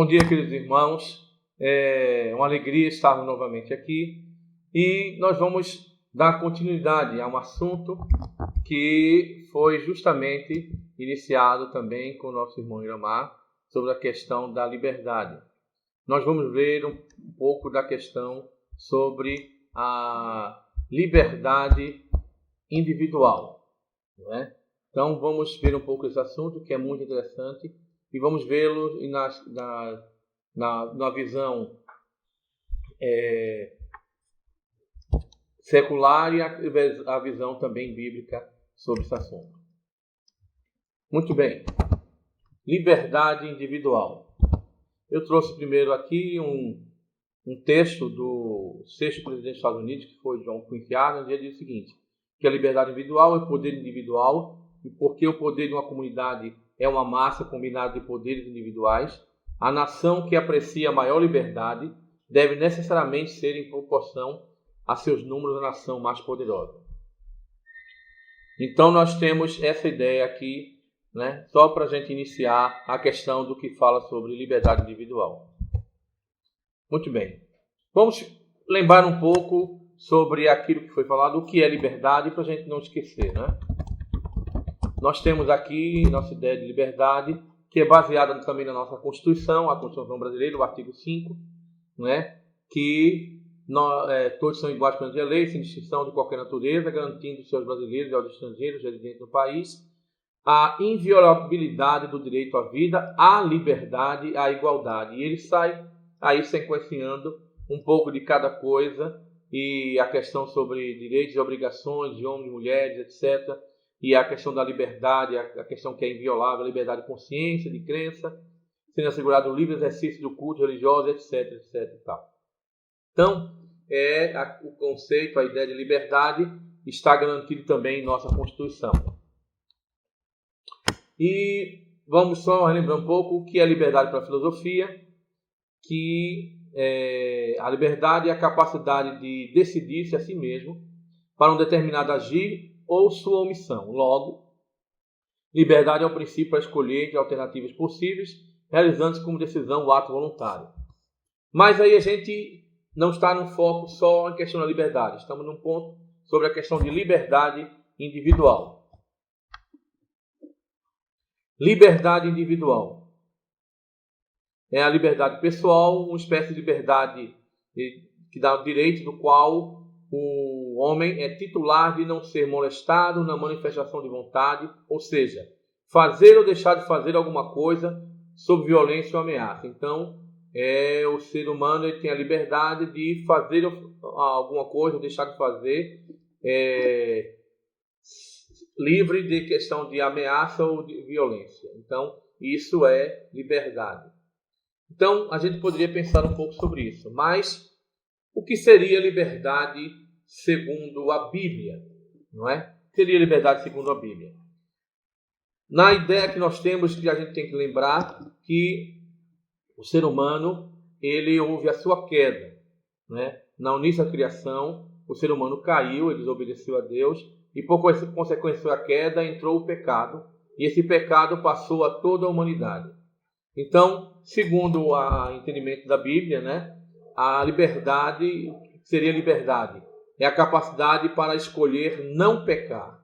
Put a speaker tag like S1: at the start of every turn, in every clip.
S1: Bom dia, queridos irmãos. É uma alegria estarmos novamente aqui e nós vamos dar continuidade a um assunto que foi justamente iniciado também com o nosso irmão Iramar sobre a questão da liberdade. Nós vamos ver um pouco da questão sobre a liberdade individual, não é? Então vamos ver um pouco esse assunto que é muito interessante e vamos vê-lo na visão secular e a visão também bíblica sobre esse assunto. Muito bem. Liberdade individual. Eu trouxe primeiro aqui um texto do sexto presidente dos Estados Unidos, que foi John Quincy Adams, e ele diz o seguinte, que a liberdade individual é poder individual, e porque o poder de uma comunidade é uma massa combinada de poderes individuais, a nação que aprecia a maior liberdade deve necessariamente ser em proporção a seus números da nação mais poderosa. Então nós temos essa ideia aqui, né, só para a gente iniciar a questão do que fala sobre liberdade individual. Muito bem. Vamos lembrar um pouco sobre aquilo que foi falado, o que é liberdade, para a gente não esquecer, né? Nós temos aqui nossa ideia de liberdade, que é baseada também na nossa Constituição, a Constituição brasileira, o artigo 5, né? Que todos são iguais perante a lei, sem distinção de qualquer natureza, garantindo aos seus brasileiros e aos estrangeiros residentes no país a inviolabilidade do direito à vida, à liberdade, à igualdade. E ele sai aí sequenciando um pouco de cada coisa, e a questão sobre direitos e obrigações de homens e mulheres, etc., e a questão da liberdade, a questão que é inviolável, a liberdade de consciência, de crença, sendo assegurado o livre exercício do culto religioso, etc., etc. E tal. Então, o conceito, a ideia de liberdade está garantido também em nossa Constituição. E vamos só relembrar um pouco o que é liberdade para a filosofia, que a liberdade é a capacidade de decidir-se a si mesmo para um determinado agir ou sua omissão. Logo, liberdade é o princípio para escolher de alternativas possíveis, realizando-se como decisão o ato voluntário. Mas aí a gente não está no foco só em questão da liberdade. Estamos num ponto sobre a questão de liberdade individual. Liberdade individual é a liberdade pessoal, uma espécie de liberdade que dá o direito do qual o homem é titular de não ser molestado na manifestação de vontade, ou seja, fazer ou deixar de fazer alguma coisa sob violência ou ameaça. Então, o ser humano ele tem a liberdade de fazer alguma coisa ou deixar de fazer livre de questão de ameaça ou de violência. Então, isso é liberdade. Então, a gente poderia pensar um pouco sobre isso. Mas, o que seria liberdade segundo a Bíblia? Não é? O que seria liberdade segundo a Bíblia? Na ideia que nós temos, que a gente tem que lembrar que o ser humano, ele houve a sua queda. Né? Na início da criação, o ser humano caiu, ele desobedeceu a Deus, e por consequência da queda entrou o pecado, e esse pecado passou a toda a humanidade. Então, segundo o entendimento da Bíblia, né, a liberdade, o que seria liberdade? É a capacidade para escolher não pecar.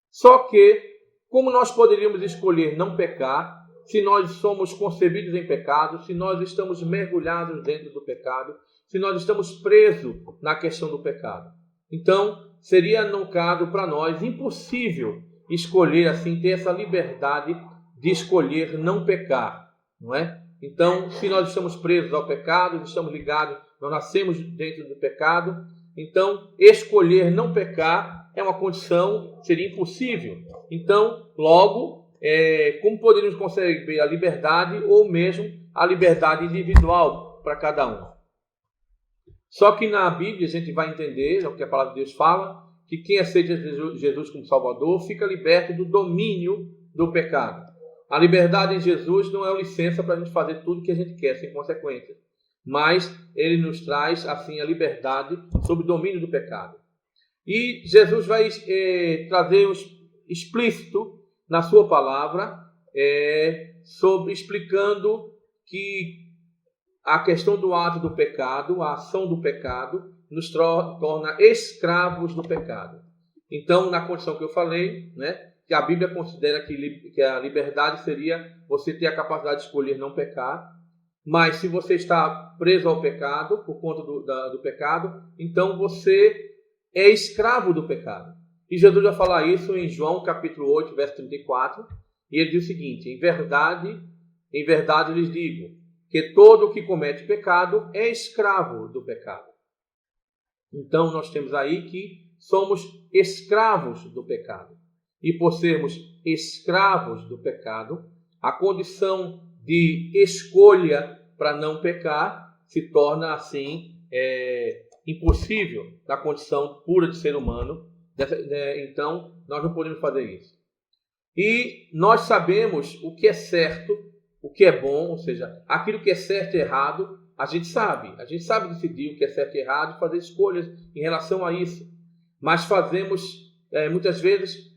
S1: Só que, como nós poderíamos escolher não pecar, se nós somos concebidos em pecado, se nós estamos mergulhados dentro do pecado, se nós estamos presos na questão do pecado? Então, seria, no caso, para nós, impossível escolher assim, ter essa liberdade de escolher não pecar. Não é? Então, se nós estamos presos ao pecado, estamos ligados, nós nascemos dentro do pecado, então escolher não pecar é uma condição, seria impossível. Então, logo, como poderíamos conceber a liberdade ou mesmo a liberdade individual para cada um? Só que na Bíblia a gente vai entender, o que a palavra de Deus fala, que quem aceita Jesus como Salvador fica liberto do domínio do pecado. A liberdade em Jesus não é licença para a gente fazer tudo o que a gente quer, sem consequências. Mas ele nos traz, assim, a liberdade sob o domínio do pecado. E Jesus vai trazer explícito na sua palavra, explicando que a questão do ato do pecado, a ação do pecado, nos torna escravos do pecado. Então, na condição que eu falei, né, que a Bíblia considera que a liberdade seria você ter a capacidade de escolher não pecar, mas se você está preso ao pecado, por conta do pecado, então você é escravo do pecado. E Jesus vai falar isso em João capítulo 8, verso 34, e ele diz o seguinte: em verdade lhes digo, que todo o que comete pecado é escravo do pecado. Então nós temos aí que somos escravos do pecado. E por sermos escravos do pecado, a condição de escolha para não pecar se torna assim impossível na condição pura de ser humano. Então nós não podemos fazer isso. E nós sabemos o que é certo, o que é bom, ou seja, aquilo que é certo e errado, a gente sabe decidir o que é certo e errado e fazer escolhas em relação a isso. Mas fazemos, muitas vezes,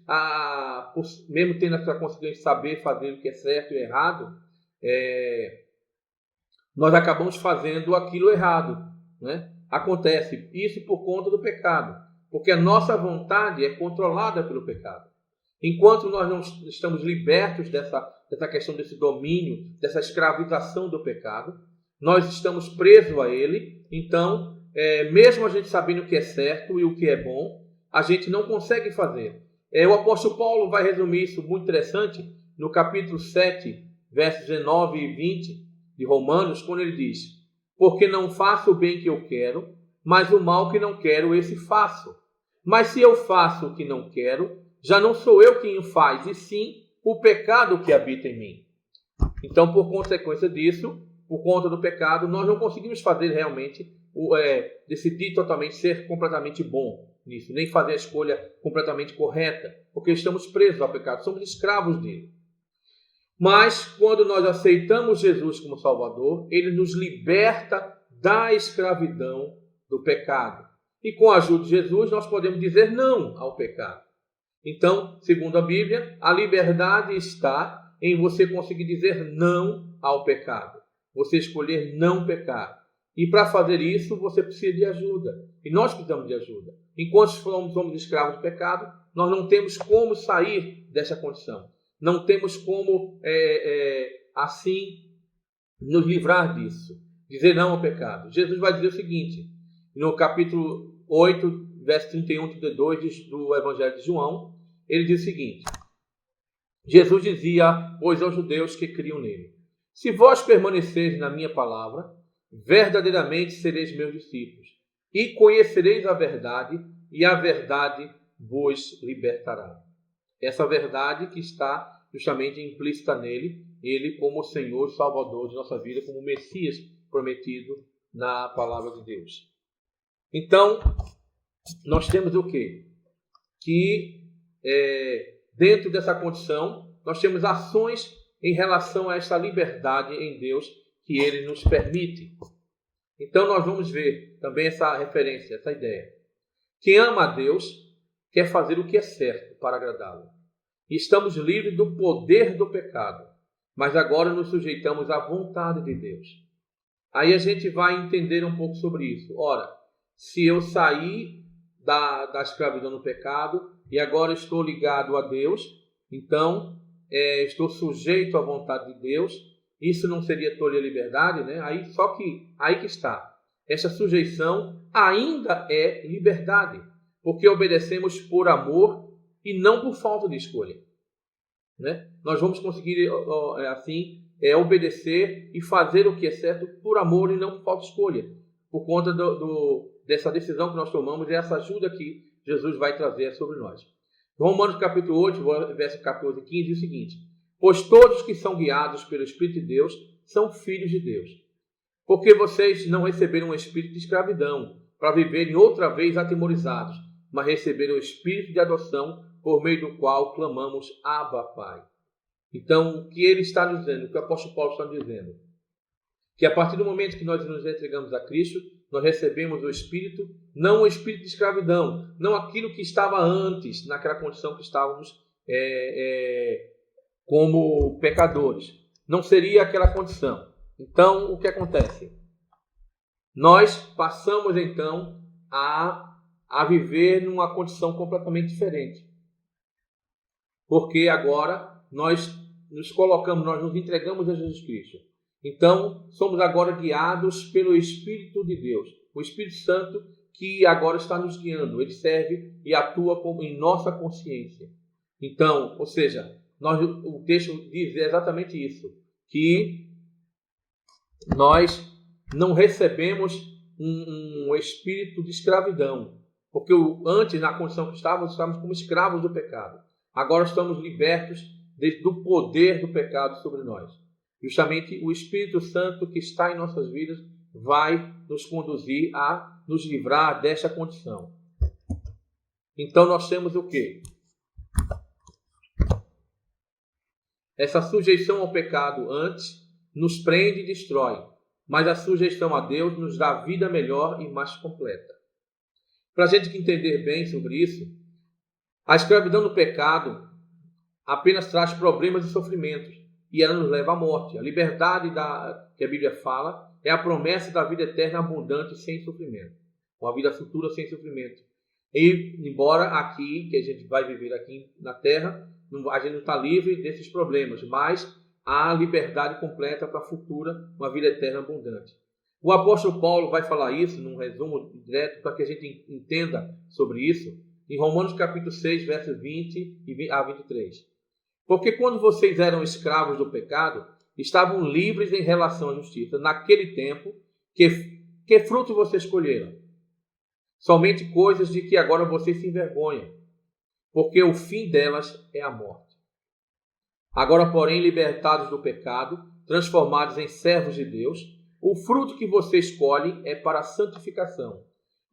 S1: mesmo tendo essa consciência de saber fazer o que é certo e errado, nós acabamos fazendo aquilo errado, né? Acontece isso por conta do pecado, porque a nossa vontade é controlada pelo pecado. Enquanto nós não estamos libertos dessa questão desse domínio, dessa escravização do pecado, nós estamos presos a ele. Então, mesmo a gente sabendo o que é certo e o que é bom, a gente não consegue fazer. O apóstolo Paulo vai resumir isso muito interessante no capítulo 7, versos 19 e 20 de Romanos, quando ele diz: porque não faço o bem que eu quero, mas o mal que não quero, esse faço. Mas se eu faço o que não quero, já não sou eu quem o faz, e sim o pecado que habita em mim. Então, por consequência disso, por conta do pecado, nós não conseguimos fazer realmente, decidir totalmente ser completamente bom nisso, nem fazer a escolha completamente correta, porque estamos presos ao pecado, somos escravos dele. Mas, quando nós aceitamos Jesus como Salvador, ele nos liberta da escravidão do pecado. E com a ajuda de Jesus, nós podemos dizer não ao pecado. Então, segundo a Bíblia, a liberdade está em você conseguir dizer não ao pecado. Você escolher não pecar. E para fazer isso, você precisa de ajuda. E nós precisamos de ajuda. Enquanto somos escravos do pecado, nós não temos como sair dessa condição. Não temos como, assim, nos livrar disso. Dizer não ao pecado. Jesus vai dizer o seguinte, no capítulo 8, verso 31 e 32 do Evangelho de João, ele diz o seguinte: Jesus dizia, pois, aos judeus que criam nele: se vós permanecereis na minha palavra, verdadeiramente sereis meus discípulos, e conhecereis a verdade, e a verdade vos libertará. Essa verdade que está justamente implícita nele, ele como Senhor e Salvador de nossa vida, como Messias prometido na palavra de Deus. Então, nós temos o quê? Que dentro dessa condição, nós temos ações em relação a essa liberdade em Deus que ele nos permite. Então, nós vamos ver também essa referência, essa ideia. Quem ama a Deus quer fazer o que é certo para agradá-lo. E estamos livres do poder do pecado, mas agora nos sujeitamos à vontade de Deus. Aí a gente vai entender um pouco sobre isso. Ora, se eu sair da escravidão do pecado e agora estou ligado a Deus, então estou sujeito à vontade de Deus, isso não seria tolir a liberdade, né? Aí que está. Essa sujeição ainda é liberdade, porque obedecemos por amor e não por falta de escolha, né? Nós vamos conseguir assim obedecer e fazer o que é certo por amor e não por falta de escolha, por conta dessa decisão que nós tomamos e essa ajuda que Jesus vai trazer sobre nós. Romanos capítulo 8, verso 14 e 15 diz o seguinte: pois todos que são guiados pelo Espírito de Deus são filhos de Deus. Porque vocês não receberam um espírito de escravidão para viverem outra vez atemorizados, mas receberam o espírito de adoção, por meio do qual clamamos Abba, Pai. Então, o que ele está dizendo, o que o apóstolo Paulo está dizendo, que a partir do momento que nós nos entregamos a Cristo, nós recebemos o espírito, não o espírito de escravidão, não aquilo que estava antes, naquela condição que estávamos como pecadores. Não seria aquela condição. Então, o que acontece? nós passamos então a viver numa condição completamente diferente. Porque agora nós nos colocamos, nós nos entregamos a Jesus Cristo. Então, somos agora guiados pelo Espírito de Deus. O Espírito Santo que agora está nos guiando. Ele serve e atua em nossa consciência. Então, ou seja, o texto diz exatamente isso. Que nós não recebemos um espírito de escravidão. Porque antes, na condição que estávamos como escravos do pecado. Agora estamos libertos do poder do pecado sobre nós. Justamente o Espírito Santo que está em nossas vidas vai nos conduzir a nos livrar dessa condição. Então nós temos o quê? Essa sujeição ao pecado antes nos prende e destrói, mas a sujeição a Deus nos dá vida melhor e mais completa. Para a gente entender bem sobre isso, a escravidão do pecado apenas traz problemas e sofrimentos, e ela nos leva à morte. A liberdade que a Bíblia fala é a promessa da vida eterna abundante sem sofrimento. Uma vida futura sem sofrimento. E, embora aqui, que a gente vai viver aqui na Terra, a gente não está livre desses problemas, mas há liberdade completa para a futura, uma vida eterna abundante. O apóstolo Paulo vai falar isso, num resumo direto, para que a gente entenda sobre isso, em Romanos capítulo 6, versos 20 a 23. Porque quando vocês eram escravos do pecado, estavam livres em relação à justiça. Naquele tempo, que fruto vocês colheram? Somente coisas de que agora vocês se envergonham, porque o fim delas é a morte. Agora, porém, libertados do pecado, transformados em servos de Deus, o fruto que vocês colhem é para a santificação.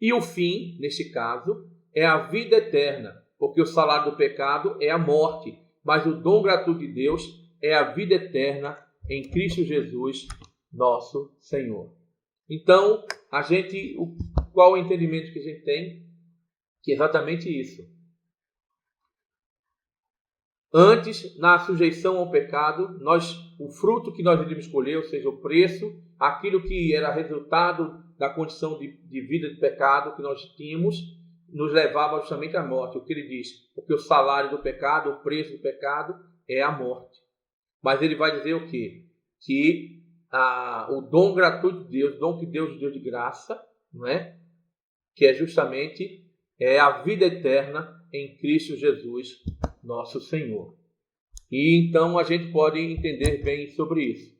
S1: E o fim, neste caso, é a vida eterna, porque o salário do pecado é a morte, mas o dom gratuito de Deus é a vida eterna em Cristo Jesus, nosso Senhor. Então, qual o entendimento que a gente tem? Que é exatamente isso. Antes, na sujeição ao pecado, o fruto que nós iríamos escolher, ou seja, o preço, aquilo que era resultado da condição de vida de pecado que nós tínhamos, nos levava justamente à morte. O que ele diz? Porque o salário do pecado, o preço do pecado é a morte. Mas ele vai dizer o quê? Que o dom gratuito de Deus, o dom que Deus deu de graça, não é? Que é justamente a vida eterna em Cristo Jesus, nosso Senhor. E então a gente pode entender bem sobre isso.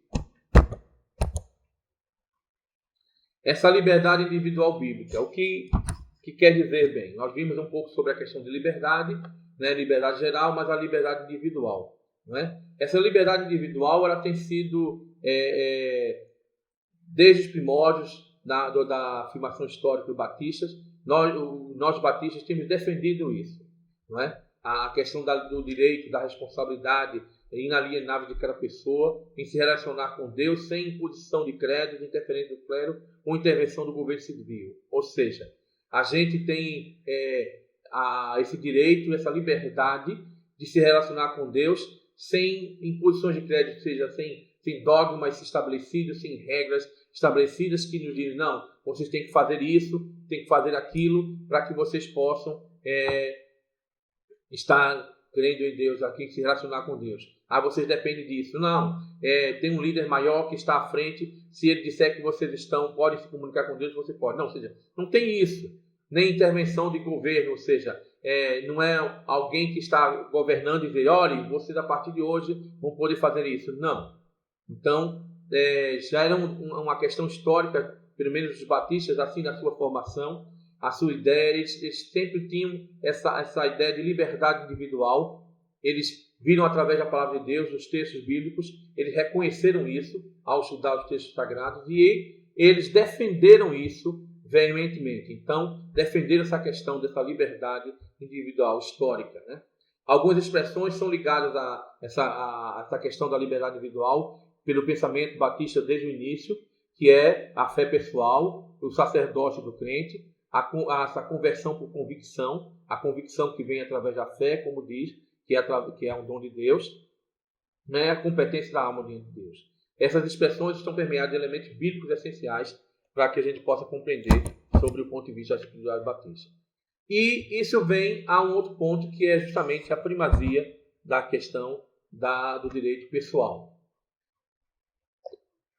S1: Essa liberdade individual bíblica, o que quer dizer bem? Nós vimos um pouco sobre a questão de liberdade, né? Liberdade geral, mas a liberdade individual. Não é? Essa liberdade individual ela tem sido, desde os primórdios da afirmação histórica dos batistas, nós batistas temos defendido isso. Não é? A questão do direito, da responsabilidade inalienável de cada pessoa em se relacionar com Deus sem imposição de crédito, interferência do clero ou intervenção do governo civil. Ou seja, a gente tem esse direito, essa liberdade de se relacionar com Deus sem imposições de crédito, ou seja, sem dogmas estabelecidos, sem regras estabelecidas que nos dizem, não, vocês têm que fazer isso, têm que fazer aquilo, para que vocês possam estar crendo em Deus aqui, se relacionar com Deus. Vocês dependem disso. Não, tem um líder maior que está à frente, se ele disser que vocês podem se comunicar com Deus, você pode. Não, ou seja, não tem isso, nem intervenção de governo, ou seja, não é alguém que está governando e dizer, olha, vocês a partir de hoje vão poder fazer isso. Não. Então, já era uma questão histórica, pelo menos os batistas, assim na sua formação, a sua ideia, eles sempre tinham essa ideia de liberdade individual. Eles viram através da palavra de Deus, dos textos bíblicos, eles reconheceram isso ao estudar os textos sagrados e eles defenderam isso veementemente. Então, defenderam essa questão dessa liberdade individual histórica, né? Algumas expressões são ligadas a essa questão da liberdade individual pelo pensamento batista desde o início, que é a fé pessoal, o sacerdócio do crente, essa conversão por convicção, a convicção que vem através da fé, como diz, que é um dom de Deus, né? A competência da alma diante de Deus. Essas expressões estão permeadas de elementos bíblicos essenciais para que a gente possa compreender sobre o ponto de vista da espiritualidade batista. E isso vem a um outro ponto, que é justamente a primazia da questão do direito pessoal.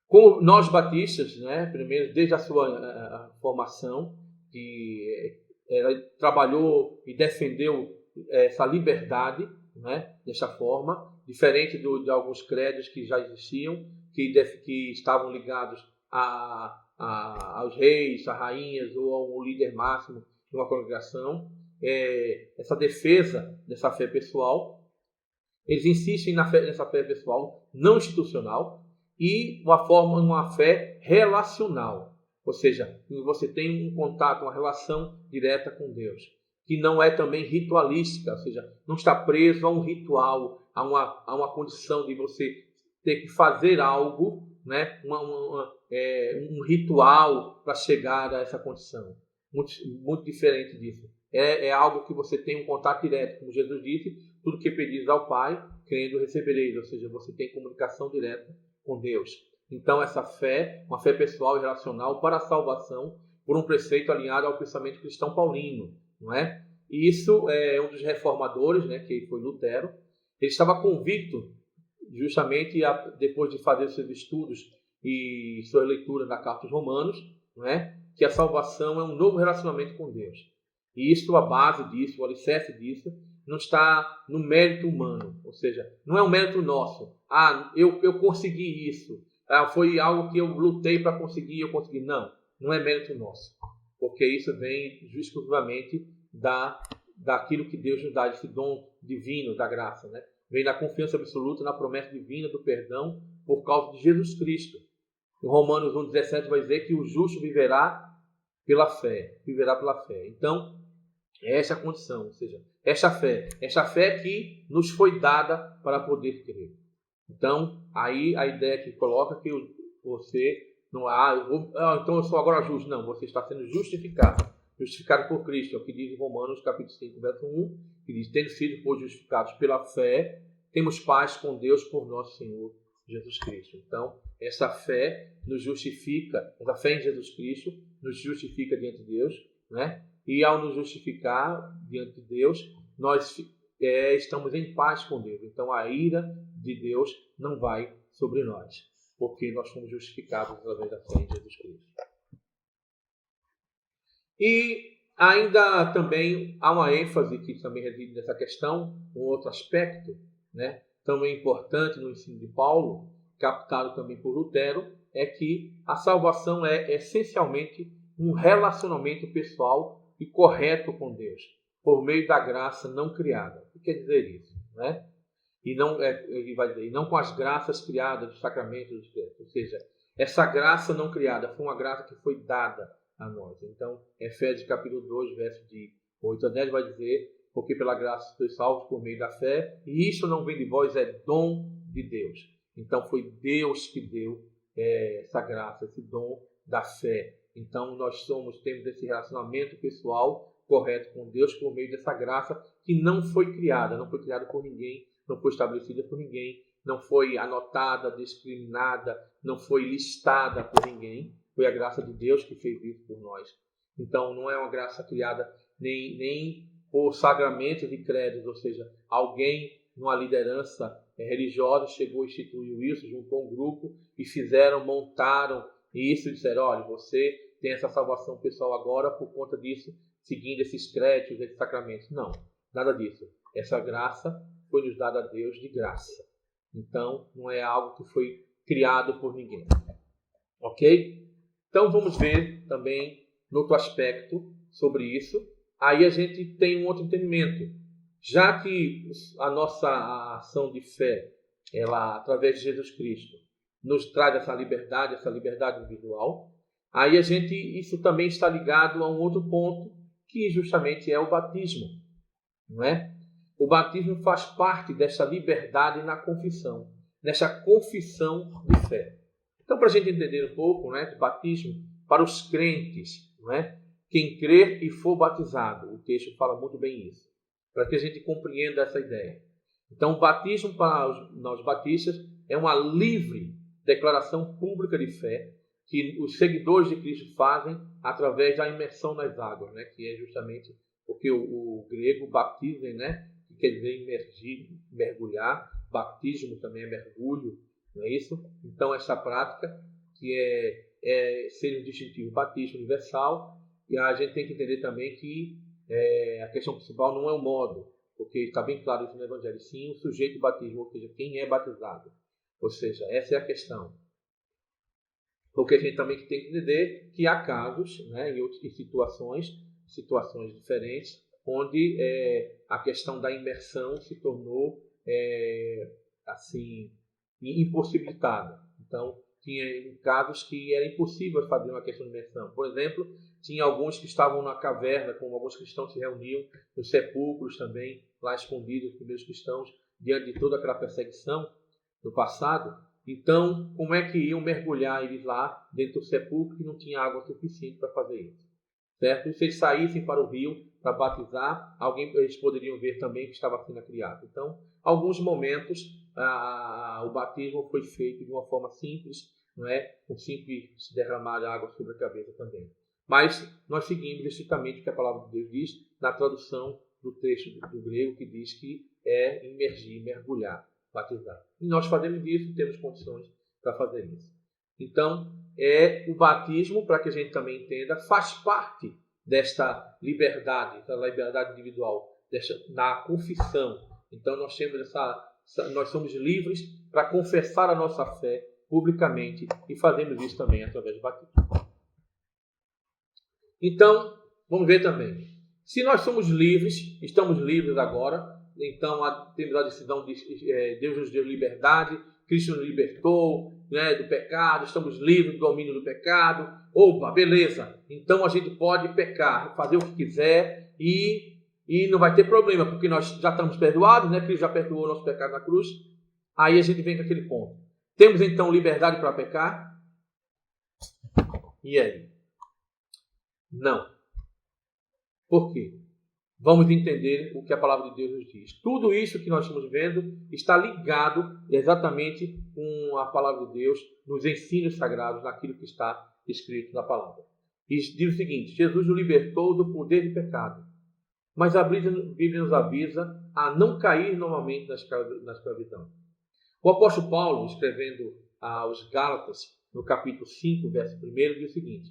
S1: Como nós batistas, né, primeiro, desde a sua formação, que ela trabalhou e defendeu essa liberdade, né, dessa forma, diferente de alguns credos que já existiam, que estavam ligados aos reis, a rainhas ou ao líder máximo de uma congregação. Essa defesa dessa fé pessoal, eles insistem nessa fé pessoal não institucional e uma fé relacional, ou seja, você tem um contato, uma relação direta com Deus, que não é também ritualística, ou seja, não está preso a um ritual, a uma condição de você ter que fazer algo, né? Um ritual para chegar a essa condição. Muito diferente disso. É algo que você tem um contato direto, como Jesus disse, tudo que pedis ao Pai, crendo recebereis, ou seja, você tem comunicação direta com Deus. Então essa fé, uma fé pessoal e relacional para a salvação, por um preceito alinhado ao pensamento cristão paulino, não é? E isso é um dos reformadores, né, que foi Lutero. Ele estava convicto, justamente depois de fazer seus estudos e sua leitura da Carta aos Romanos, não é? Que a salvação é um novo relacionamento com Deus. E isso, a base disso, o alicerce disso, não está no mérito humano, ou seja, não é um mérito nosso. Eu consegui isso. Foi algo que eu lutei para conseguir, eu consegui. Não é mérito nosso, porque isso vem exclusivamente daquilo que Deus nos dá, esse dom divino da graça, né? Vem da confiança absoluta na promessa divina do perdão por causa de Jesus Cristo. Em Romanos 1,17 vai dizer que o justo viverá pela fé. Então, essa é a condição, ou seja, essa fé que nos foi dada para poder crer. Então, aí a ideia que coloca que você não então eu sou agora justo. Não, você está sendo justificado por Cristo, é o que diz em Romanos capítulo 5, verso 1, que diz: tendo sido justificados pela fé, temos paz com Deus por nosso Senhor Jesus Cristo. Então, essa fé nos justifica, essa fé em Jesus Cristo nos justifica diante de Deus, né? E ao nos justificar diante de Deus, nós estamos em paz com Deus. Então a ira de Deus não vai sobre nós, porque nós fomos justificados através da fé em Jesus Cristo. E ainda também há uma ênfase que também reside nessa questão, um outro aspecto, né, também importante no ensino de Paulo, captado também por Lutero, é que a salvação é essencialmente um relacionamento pessoal e correto com Deus, por meio da graça não criada. O que quer dizer isso? Né? Ele vai dizer, e não com as graças criadas dos sacramentos dos crentes. Ou seja, essa graça não criada foi uma graça que foi dada a nós. Então, Efésios capítulo 2, verso de 8 a 10 vai dizer: porque pela graça sois salvos por meio da fé, e isso não vem de vós, é dom de Deus. Então, foi Deus que deu essa graça, esse dom da fé. Então, nós temos esse relacionamento pessoal correto com Deus por meio dessa graça que não foi criada por ninguém, não foi estabelecida por ninguém, não foi anotada, discriminada, não foi listada por ninguém. Foi a graça de Deus que fez isso por nós. Então, não é uma graça criada nem por sagramentos e credos, ou seja, alguém numa liderança religiosa chegou e instituiu isso, juntou um grupo e montaram isso e disseram: olha, você tem essa salvação pessoal agora por conta disso, seguindo esses créditos, esses sacramentos. Não, nada disso. Essa graça foi nos dada a Deus de graça. Então, não é algo que foi criado por ninguém. Ok? Então, vamos ver também outro aspecto sobre isso. Aí a gente tem um outro entendimento. Já que a nossa ação de fé, ela, através de Jesus Cristo, nos traz essa liberdade individual, aí isso também está ligado a um outro ponto, que justamente é o batismo, não é? O batismo faz parte dessa liberdade na confissão, nessa confissão de fé. Então, para a gente entender um pouco, né, de batismo para os crentes, não é? Quem crer e for batizado, o texto fala muito bem isso, para que a gente compreenda essa ideia. Então, o batismo para nós batistas é uma livre declaração pública de fé, que os seguidores de Cristo fazem através da imersão nas águas, né? Que é justamente porque o grego batismo, né? Que quer dizer imergir, mergulhar, batismo também é mergulho, não é isso? Então essa prática que é ser um distintivo batismo universal, e a gente tem que entender também que a questão principal não é o modo, porque está bem claro isso no Evangelho, sim o sujeito do batismo, ou seja, quem é batizado. Ou seja, essa é a questão. Porque a gente também tem que entender que há casos, né, em situações diferentes, onde a questão da imersão se tornou assim impossibilitada. Então, tinha casos que era impossível fazer uma questão de imersão. Por exemplo, tinha alguns que estavam na caverna, como alguns cristãos se reuniam nos sepulcros também, lá escondidos, os primeiros cristãos, diante de toda aquela perseguição do passado. Então, como é que iam mergulhar eles lá dentro do sepulcro que não tinha água suficiente para fazer isso? Certo? E se eles saíssem para o rio para batizar, eles poderiam ver também que estava sendo criado. Então, alguns momentos, o batismo foi feito de uma forma simples, não é? Com simples derramar água sobre a cabeça também. Mas nós seguimos estritamente o que a palavra de Deus diz na tradução do texto do grego, que diz que é imergir, mergulhar, batizar. E nós fazemos isso, temos condições para fazer isso. Então, o batismo, para que a gente também entenda, faz parte desta liberdade individual, na confissão. Então, nós somos livres para confessar a nossa fé publicamente e fazemos isso também através do batismo. Então, vamos ver também. Se nós somos livres, estamos livres agora, então temos a decisão de Deus nos deu liberdade, Cristo nos libertou, né, do pecado, estamos livres do domínio do pecado. Opa, beleza. Então a gente pode pecar, fazer o que quiser e não vai ter problema, porque nós já estamos perdoados, né? Cristo já perdoou o nosso pecado na cruz. Aí a gente vem com aquele ponto. Temos então liberdade para pecar? E aí? Não. Por quê? Vamos entender o que a palavra de Deus nos diz. Tudo isso que nós estamos vendo está ligado exatamente com a palavra de Deus, nos ensinos sagrados, naquilo que está escrito na palavra. E diz o seguinte: Jesus nos libertou do poder do pecado, mas a Bíblia nos avisa a não cair novamente na escravidão. O apóstolo Paulo, escrevendo aos Gálatas, no capítulo 5, verso 1, diz o seguinte: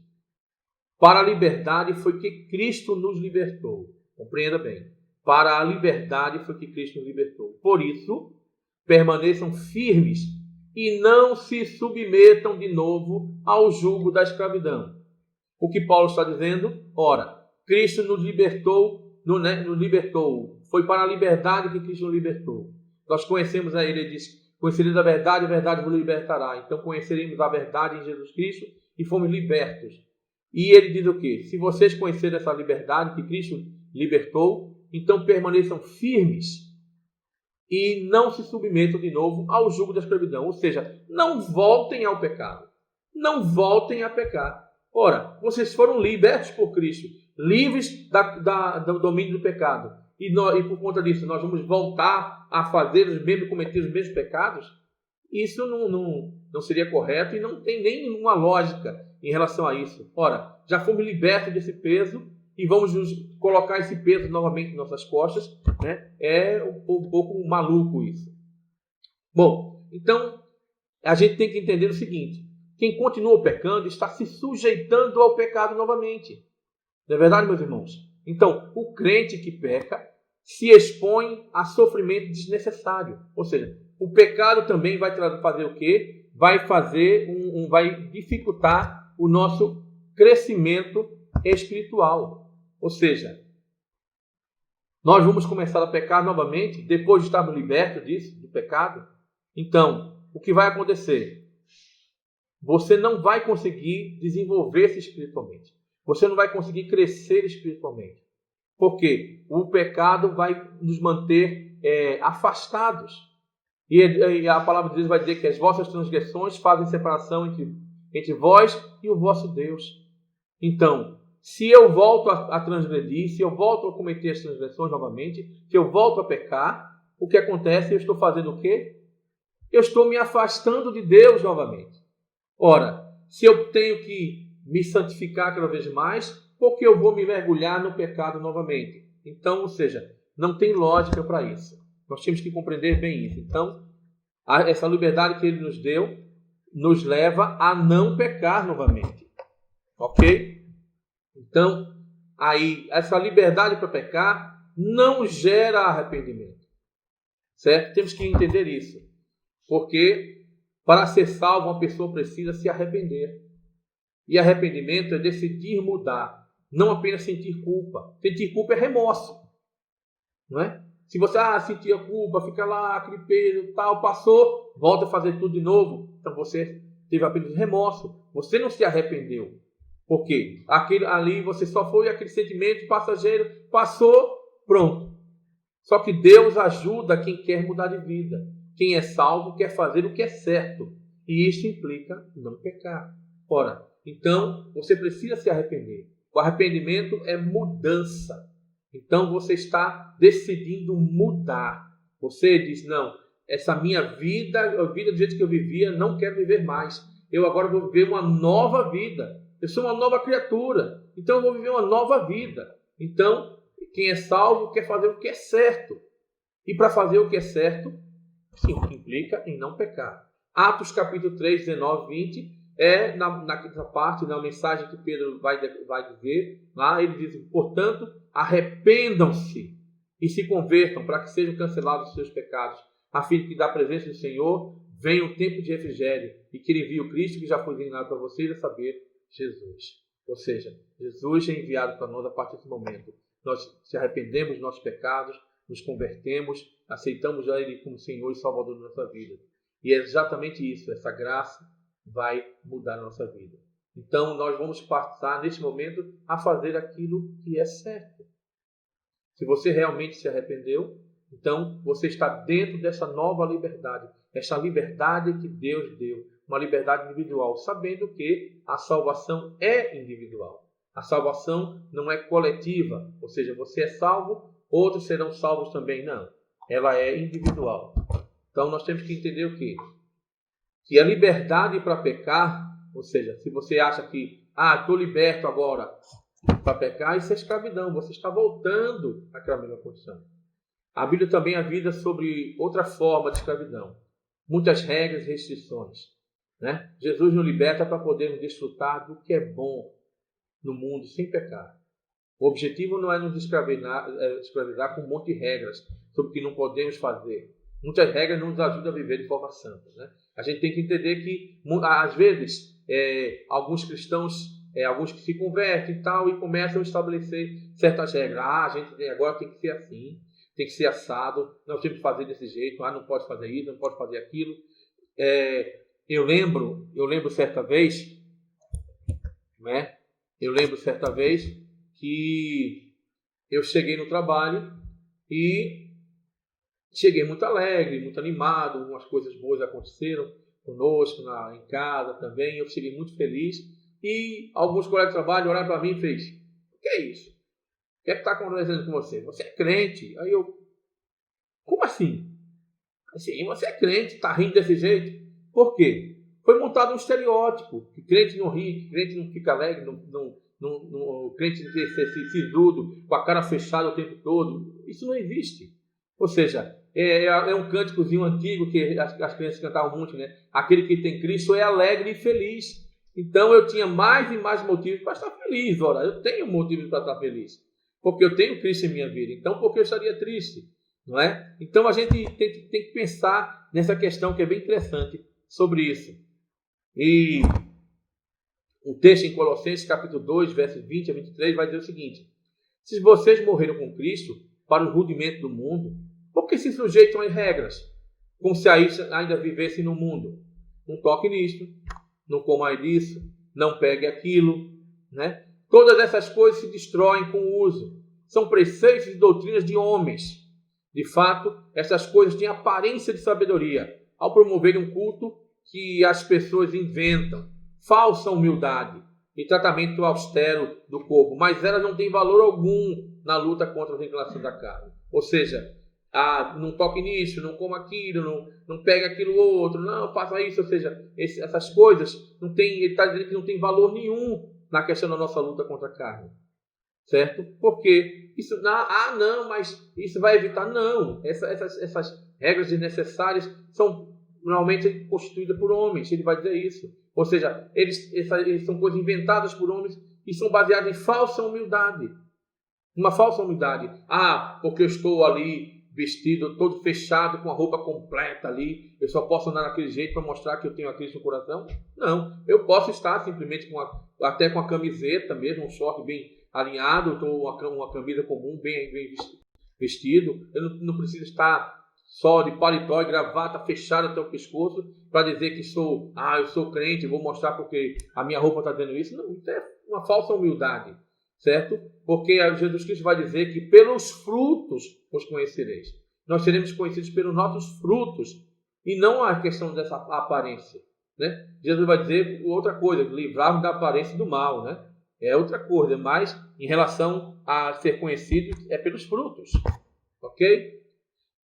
S1: para a liberdade foi que Cristo nos libertou. Compreenda bem. Para a liberdade foi que Cristo nos libertou. Por isso, permaneçam firmes e não se submetam de novo ao jugo da escravidão. O que Paulo está dizendo? Ora, Cristo nos libertou, nos libertou. Foi para a liberdade que Cristo nos libertou. Nós conhecemos a ele diz: conhecereis a verdade vos libertará. Então conheceremos a verdade em Jesus Cristo e fomos libertos. E ele diz o quê? Se vocês conhecerem essa liberdade que Cristo libertou, então permaneçam firmes e não se submetam de novo ao jugo da escravidão. Ou seja, não voltem ao pecado. Não voltem a pecar. Ora, vocês foram libertos por Cristo, livres do domínio do pecado. E por conta disso, nós vamos voltar a cometer os mesmos pecados? Isso não seria correto e não tem nenhuma lógica em relação a isso. Ora, já fomos libertos desse peso e vamos nos colocar esse peso novamente em nossas costas, né? É um pouco maluco isso. Bom, então a gente tem que entender o seguinte: quem continua pecando está se sujeitando ao pecado novamente. Não é verdade, meus irmãos? Então, o crente que peca se expõe a sofrimento desnecessário. Ou seja, o pecado também vai fazer o quê? Vai dificultar o nosso crescimento espiritual. Ou seja, nós vamos começar a pecar novamente depois de estarmos libertos disso, do pecado. Então, o que vai acontecer? Você não vai conseguir desenvolver-se espiritualmente. Você não vai conseguir crescer espiritualmente. Porque o pecado vai nos manter afastados. E a palavra de Deus vai dizer que as vossas transgressões fazem separação entre vós e o vosso Deus. Então, se eu volto a transgredir, se eu volto a cometer as transgressões novamente, se eu volto a pecar, o que acontece? Eu estou fazendo o quê? Eu estou me afastando de Deus novamente. Ora, se eu tenho que me santificar cada vez mais, porque eu vou me mergulhar no pecado novamente. Então, ou seja, não tem lógica para isso. Nós temos que compreender bem isso. Então, essa liberdade que ele nos deu nos leva a não pecar novamente. Ok? Então, aí, essa liberdade para pecar não gera arrependimento. Certo? Temos que entender isso. Porque para ser salvo, uma pessoa precisa se arrepender. E arrependimento é decidir mudar. Não apenas sentir culpa. Sentir culpa é remorso. Não é? Se você sentia culpa, fica lá, aquele peso, tal, passou, volta a fazer tudo de novo. Então você teve apenas remorso. Você não se arrependeu. Por quê? Ali você só foi aquele sentimento passageiro, passou, pronto. Só que Deus ajuda quem quer mudar de vida. Quem é salvo quer fazer o que é certo. E isso implica não pecar. Ora, então você precisa se arrepender. O arrependimento é mudança. Então você está decidindo mudar. Você diz, não, essa minha vida, a vida do jeito que eu vivia, não quero viver mais. Eu agora vou viver uma nova vida. Eu sou uma nova criatura. Então eu vou viver uma nova vida. Então, quem é salvo quer fazer o que é certo. E para fazer o que é certo, sim, implica em não pecar. Atos capítulo 3, 19, 20, naquela parte, na mensagem que Pedro vai dizer, lá ele diz, portanto, arrependam-se e se convertam para que sejam cancelados os seus pecados, a fim de que da presença do Senhor venha um tempo de refrigério e que ele envie o Cristo que já foi enviado para vocês, a saber, Jesus. Ou seja, Jesus é enviado para nós a partir desse momento. Nós se arrependemos dos nossos pecados, nos convertemos, aceitamos a Ele como Senhor e Salvador da nossa vida. E é exatamente isso, essa graça vai mudar a nossa vida. Então, nós vamos passar, neste momento, a fazer aquilo que é certo. Se você realmente se arrependeu, então você está dentro dessa nova liberdade. Essa liberdade que Deus deu. Uma liberdade individual, sabendo que a salvação é individual. A salvação não é coletiva. Ou seja, você é salvo, outros serão salvos também. Não. Ela é individual. Então, nós temos que entender o quê? Que a liberdade para pecar, ou seja, se você acha que, estou liberto agora para pecar, isso é escravidão, você está voltando àquela mesma condição. A Bíblia também avisa sobre outra forma de escravidão. Muitas regras e restrições. Né? Jesus nos liberta para podermos desfrutar do que é bom no mundo sem pecar. O objetivo não é nos escravizar com um monte de regras sobre o que não podemos fazer. Muitas regras não nos ajudam a viver de forma santa. Né? A gente tem que entender que, às vezes, alguns cristãos, alguns que se convertem e tal, e começam a estabelecer certas regras. A gente agora tem que ser assim, tem que ser assado, nós temos que fazer desse jeito, não pode fazer isso, não pode fazer aquilo. Eu lembro certa vez, né? Que eu cheguei no trabalho e cheguei muito alegre, muito animado, algumas coisas boas aconteceram conosco, em casa também, eu cheguei muito feliz e alguns colegas de trabalho olharam para mim e fez, o que é isso? O que é que está acontecendo com você? Você é crente? Aí eu, como assim? Assim, você é crente, está rindo desse jeito? Por quê? Foi montado um estereótipo, que crente não ri, que crente não fica alegre, crente não tem ser sisudo, com a cara fechada o tempo todo. Isso não existe. Ou seja, é um cânticozinho antigo que as crianças cantavam muito, né? Aquele que tem Cristo é alegre e feliz. Então eu tinha mais e mais motivos para estar feliz. Ora, eu tenho motivos para estar feliz. Porque eu tenho Cristo em minha vida. Então, por que eu estaria triste? Não é? Então a gente tem que pensar nessa questão que é bem interessante sobre isso. E o texto em Colossenses capítulo 2, versos 20 a 23 vai dizer o seguinte: se vocês morreram com Cristo para o rudimento do mundo, por que se sujeitam às regras, como se ainda vivessem no mundo? Não toque nisto, não coma disso, não pegue aquilo, né? Todas essas coisas se destroem com o uso. São preceitos e doutrinas de homens. De fato, essas coisas têm aparência de sabedoria, ao promoverem um culto que as pessoas inventam, falsa humildade e tratamento austero do corpo, mas elas não têm valor algum na luta contra as inclinações da carne. Ou seja, não toque nisso, não coma aquilo, não pegue aquilo outro, não faça isso. Ou seja, essas coisas, ele está dizendo que não tem valor nenhum na questão da nossa luta contra a carne. Certo? Porque isso, não, mas isso vai evitar. Não, essas regras desnecessárias são normalmente constituídas por homens. Ele vai dizer isso. Ou seja, eles são coisas inventadas por homens e são baseadas em falsa humildade. Uma falsa humildade. Porque eu estou ali vestido, todo fechado, com a roupa completa ali, eu só posso andar daquele jeito para mostrar que eu tenho a Cristo no coração? Não, eu posso estar simplesmente até com a camiseta mesmo, um short bem alinhado, estou uma camisa comum, bem vestido. Eu não preciso estar só de paletó e gravata fechada até o pescoço para dizer que eu sou crente, vou mostrar porque a minha roupa está dizendo isso. Não, isso é uma falsa humildade. Certo? Porque Jesus Cristo vai dizer que pelos frutos os conhecereis. Nós seremos conhecidos pelos nossos frutos e não a questão dessa aparência. Né? Jesus vai dizer outra coisa, livrar-me da aparência do mal. Né? É outra coisa, mas em relação a ser conhecido é pelos frutos. Ok?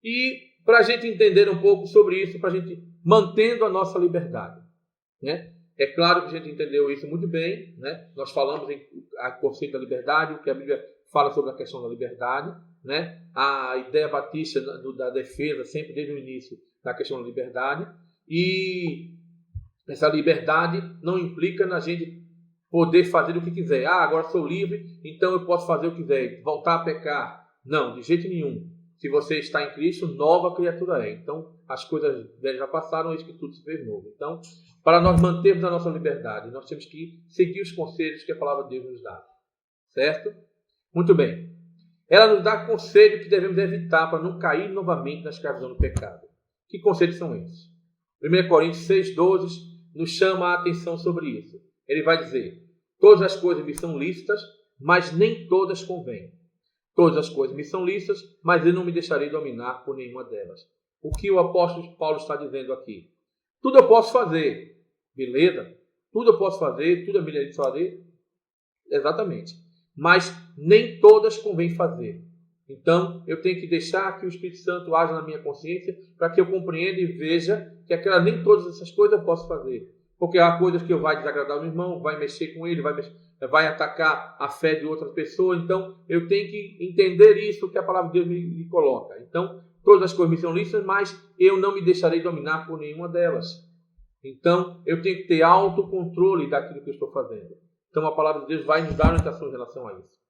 S1: E para a gente entender um pouco sobre isso, para a gente mantendo a nossa liberdade. Né? É claro que a gente entendeu isso muito bem, né? Nós falamos a conceito da liberdade, o que a Bíblia fala sobre a questão da liberdade, né? A ideia batista da defesa, sempre desde o início, da questão da liberdade. E essa liberdade não implica na gente poder fazer o que quiser. Agora sou livre, então eu posso fazer o que quiser, voltar a pecar. Não, de jeito nenhum. Se você está em Cristo, nova criatura é. Então, as coisas velhas já passaram, eis que tudo se fez novo. Então, para nós mantermos a nossa liberdade, nós temos que seguir os conselhos que a palavra de Deus nos dá. Certo? Muito bem. Ela nos dá conselhos que devemos evitar para não cair novamente na escravidão do pecado. Que conselhos são esses? 1 Coríntios 6,12 nos chama a atenção sobre isso. Ele vai dizer: todas as coisas me são lícitas, mas nem todas convêm. Todas as coisas me são lícitas, mas eu não me deixarei dominar por nenhuma delas. O que o apóstolo Paulo está dizendo aqui? Tudo eu posso fazer, beleza? Tudo eu posso fazer, tudo é me de fazer, exatamente. Mas nem todas convém fazer. Então, eu tenho que deixar que o Espírito Santo haja na minha consciência para que eu compreenda e veja que nem todas essas coisas eu posso fazer. Porque há coisas que eu vai desagradar o meu irmão, vai mexer com ele, vai atacar a fé de outra pessoa. Então, eu tenho que entender isso que a palavra de Deus me coloca. Então, todas as coisas me são lícitas, mas eu não me deixarei dominar por nenhuma delas. Então, eu tenho que ter autocontrole daquilo que eu estou fazendo. Então, a palavra de Deus vai nos dar orientação em relação a isso.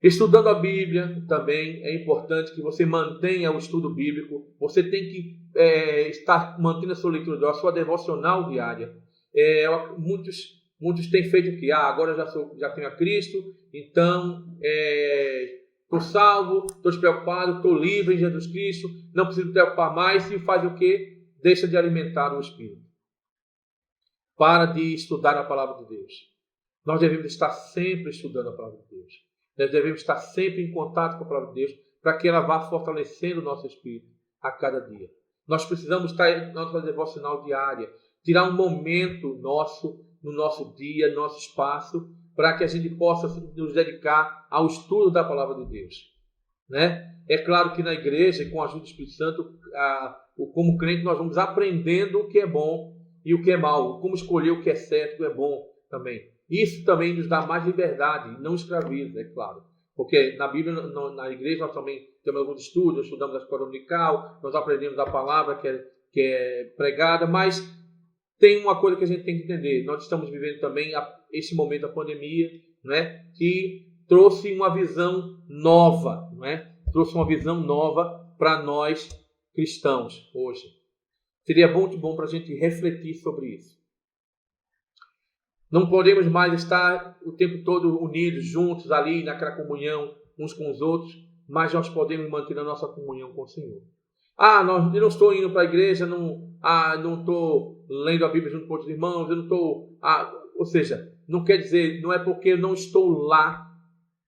S1: Estudando a Bíblia também é importante que você mantenha o estudo bíblico. Você tem que estar mantendo a sua leitura, a sua devocional diária. Muitos têm feito o quê? Agora já tenho a Cristo, então estou salvo, estou despreocupado, estou livre em Jesus Cristo, não preciso me preocupar mais. E faz o quê? Deixa de alimentar o Espírito. Para de estudar a palavra de Deus. Nós devemos estar sempre estudando a palavra de Deus. Nós devemos estar sempre em contato com a palavra de Deus para que ela vá fortalecendo o nosso espírito a cada dia. Nós precisamos estar na nossa devocional diária, tirar um momento no nosso dia, no nosso espaço, para que a gente possa nos dedicar ao estudo da palavra de Deus. Né? É claro que na igreja, com a ajuda do Espírito Santo, como crente, nós vamos aprendendo o que é bom e o que é mal, como escolher o que é certo e o que é bom também. Isso também nos dá mais liberdade, não escraviza, é claro. Porque na Bíblia, na igreja, nós também temos alguns estudos, estudamos a escola dominical, nós aprendemos a palavra que é pregada, mas tem uma coisa que a gente tem que entender. Nós estamos vivendo também esse momento da pandemia, né, que trouxe uma visão nova, né? Trouxe uma visão nova para nós cristãos hoje. Seria muito bom para a gente refletir sobre isso. Não podemos mais estar o tempo todo unidos, juntos, ali, naquela comunhão, uns com os outros, mas nós podemos manter a nossa comunhão com o Senhor. Eu não estou indo para a igreja, não estou lendo a Bíblia junto com outros irmãos, eu não estou... ou seja, não quer dizer, não é porque eu não estou lá,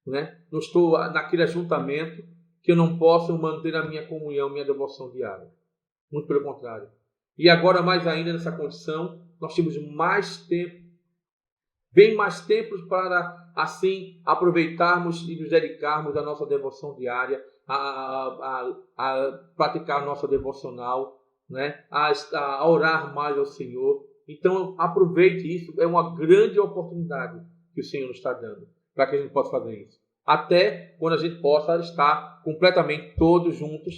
S1: né? Não estou naquele ajuntamento, que eu não posso manter a minha comunhão, minha devoção diária. Muito pelo contrário. E agora, mais ainda nessa condição, nós temos mais tempo, bem mais tempo para, assim, aproveitarmos e nos dedicarmos à nossa devoção diária, a praticar a nossa devocional, né? A orar mais ao Senhor. Então, aproveite isso, é uma grande oportunidade que o Senhor nos está dando para que a gente possa fazer isso. Até quando a gente possa estar completamente todos juntos,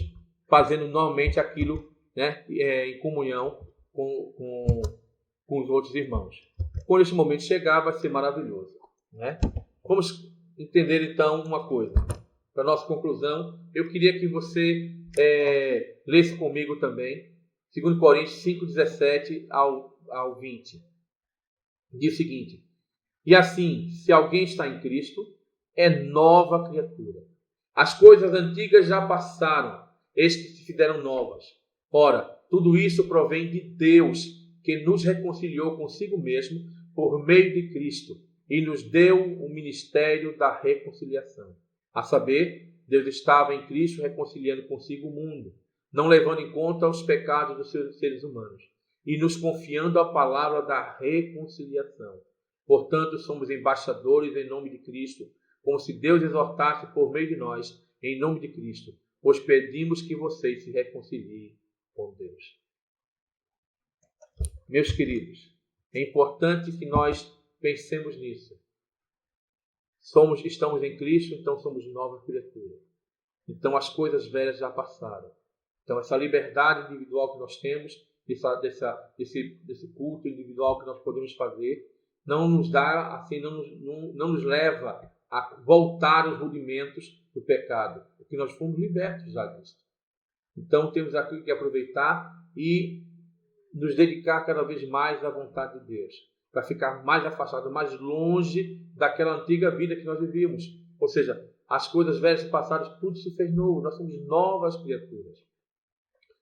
S1: fazendo normalmente aquilo, né, em comunhão com os outros irmãos. Quando esse momento chegar, vai ser maravilhoso, né? Vamos entender então uma coisa. Para nossa conclusão, eu queria que você lesse comigo também 2 Coríntios 5, 17 ao 20. Diz o seguinte: e assim, se alguém está em Cristo, é nova criatura. As coisas antigas já passaram, eis que se fizeram novas. Ora, tudo isso provém de Deus, que nos reconciliou consigo mesmo por meio de Cristo e nos deu o ministério da reconciliação. A saber, Deus estava em Cristo reconciliando consigo o mundo, não levando em conta os pecados dos seres humanos, e nos confiando a palavra da reconciliação. Portanto, somos embaixadores em nome de Cristo, como se Deus exortasse por meio de nós, em nome de Cristo, pois pedimos que vocês se reconciliem com Deus. Meus queridos, é importante que nós pensemos nisso. Estamos em Cristo, então somos nova criatura. Então as coisas velhas já passaram. Então essa liberdade individual que nós temos, desse culto individual que nós podemos fazer, não nos dá, assim, não nos leva a voltar aos rudimentos do pecado, porque nós fomos libertos já disso. Então temos aqui que aproveitar e nos dedicar cada vez mais à vontade de Deus, para ficar mais afastado, mais longe daquela antiga vida que nós vivíamos. Ou seja, as coisas velhas passadas, tudo se fez novo, nós somos novas criaturas.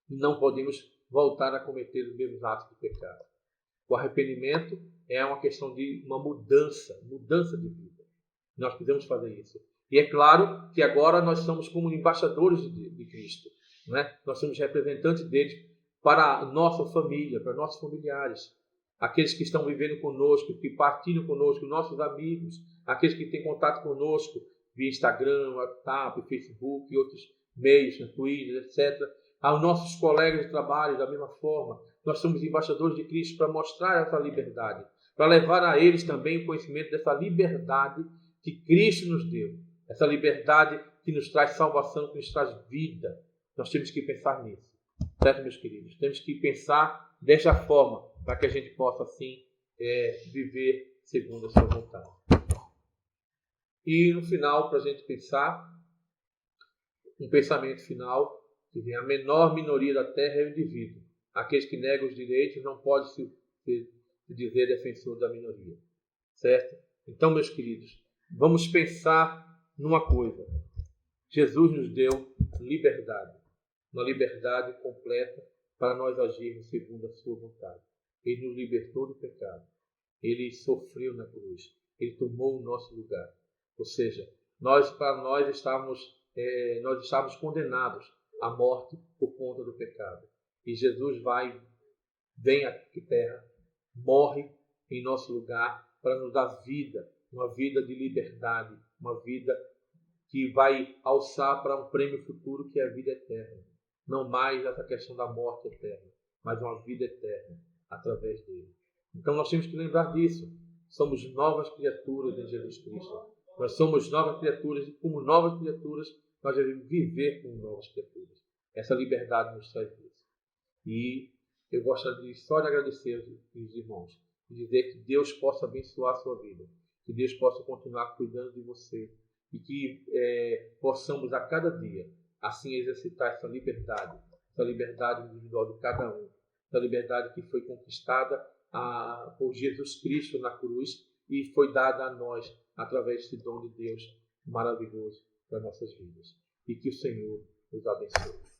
S1: E não podemos voltar a cometer os mesmos atos de pecado. O arrependimento é uma questão de uma mudança de vida. Nós podemos fazer isso. E é claro que agora nós somos como embaixadores de Cristo, né? Nós somos representantes dele para a nossa família, para nossos familiares, aqueles que estão vivendo conosco, que partilham conosco, nossos amigos, aqueles que têm contato conosco via Instagram, WhatsApp, Facebook e outros meios, Twitter, etc. Aos nossos colegas de trabalho, da mesma forma. Nós somos embaixadores de Cristo para mostrar essa liberdade, para levar a eles também o conhecimento dessa liberdade que Cristo nos deu, essa liberdade que nos traz salvação, que nos traz vida. Nós temos que pensar nisso, certo, meus queridos? Temos que pensar desta forma, para que a gente possa, assim, viver segundo a sua vontade. E no final, para a gente pensar, um pensamento final, que vem: a menor minoria da terra é o indivíduo. Aqueles que negam os direitos não podem se dizer defensor da minoria, certo? Então, meus queridos, vamos pensar numa coisa. Jesus nos deu liberdade, uma liberdade completa para nós agirmos segundo a sua vontade. Ele nos libertou do pecado. Ele sofreu na cruz. Ele tomou o nosso lugar. Ou seja, nós estávamos condenados à morte por conta do pecado. E Jesus vem à terra, morre em nosso lugar para nos dar vida, uma vida de liberdade, uma vida que vai alçar para um prêmio futuro, que é a vida eterna. Não mais essa questão da morte eterna, mas uma vida eterna através dele. Então nós temos que lembrar disso. Somos novas criaturas em Jesus Cristo. Nós somos novas criaturas e, como novas criaturas, nós devemos viver como novas criaturas. Essa liberdade nos traz isso. E eu gostaria só de agradecer aos irmãos e dizer que Deus possa abençoar a sua vida, que Deus possa continuar cuidando de você e que possamos a cada dia assim exercitar essa liberdade individual de cada um, essa liberdade que foi conquistada por Jesus Cristo na cruz e foi dada a nós através desse dom de Deus maravilhoso para nossas vidas. E que o Senhor nos abençoe.